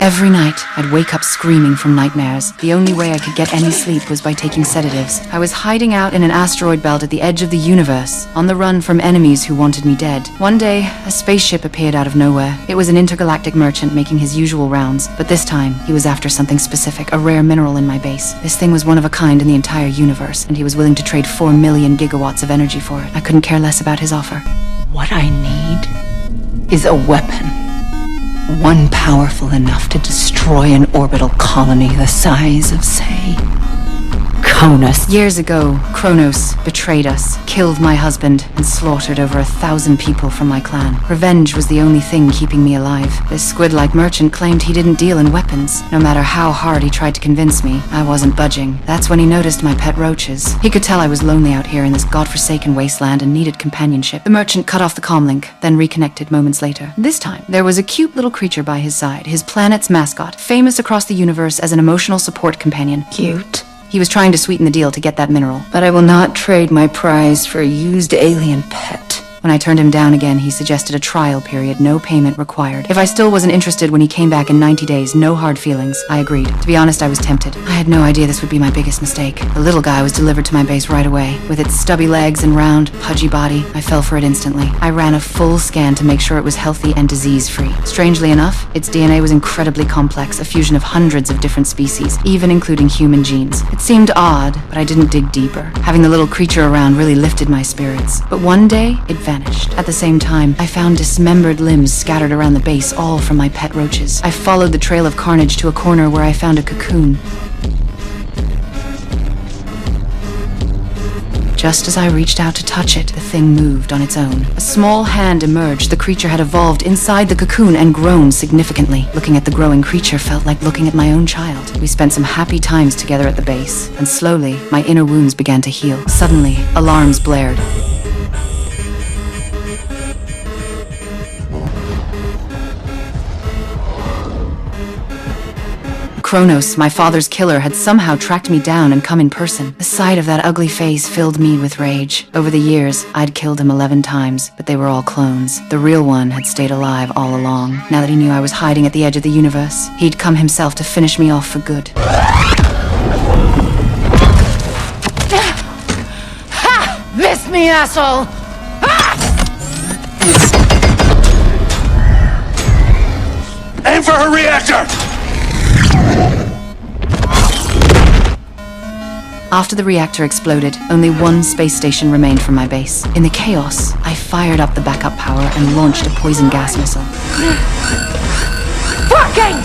Every night, I'd wake up screaming from nightmares. The only way I could get any sleep was by taking sedatives. I was hiding out in an asteroid belt at the edge of the universe, on the run from enemies who wanted me dead. One day, a spaceship appeared out of nowhere. It was an intergalactic merchant making his usual rounds, but this time, he was after something specific, a rare mineral in my base. This thing was one of a kind in the entire universe, and he was willing to trade 4 million gigawatts of energy for it. I couldn't care less about his offer. What I need is a weapon. One powerful enough to destroy an orbital colony the size of, say, Kronos. Years ago, Kronos betrayed us, killed my husband, and slaughtered over 1,000 people from my clan. Revenge was the only thing keeping me alive. This squid-like merchant claimed he didn't deal in weapons. No matter how hard he tried to convince me, I wasn't budging. That's when he noticed my pet roaches. He could tell I was lonely out here in this godforsaken wasteland and needed companionship. The merchant cut off the comlink, then reconnected moments later. This time, there was a cute little creature by his side, his planet's mascot, famous across the universe as an emotional support companion. Cute. He was trying to sweeten the deal to get that mineral. But I will not trade my prize for a used alien pet. When I turned him down again, he suggested a trial period, no payment required. If I still wasn't interested when he came back in 90 days, no hard feelings. I agreed. To be honest, I was tempted. I had no idea this would be my biggest mistake. The little guy was delivered to my base right away. With its stubby legs and round, pudgy body, I fell for it instantly. I ran a full scan to make sure it was healthy and disease-free. Strangely enough, its DNA was incredibly complex, a fusion of hundreds of different species, even including human genes. It seemed odd, but I didn't dig deeper. Having the little creature around really lifted my spirits. But one day, it vanished. At the same time, I found dismembered limbs scattered around the base, all from my pet roaches. I followed the trail of carnage to a corner where I found a cocoon. Just as I reached out to touch it, the thing moved on its own. A small hand emerged. The creature had evolved inside the cocoon and grown significantly. Looking at the growing creature felt like looking at my own child. We spent some happy times together at the base, and slowly, my inner wounds began to heal. Suddenly, alarms blared. Kronos, my father's killer, had somehow tracked me down and come in person. The sight of that ugly face filled me with rage. Over the years, I'd killed him 11 times, but they were all clones. The real one had stayed alive all along. Now that he knew I was hiding at the edge of the universe, he'd come himself to finish me off for good. Ha! Missed me, asshole! Aim for her reactor! After the reactor exploded, only one space station remained from my base. In the chaos, I fired up the backup power and launched a poison gas missile. Fucking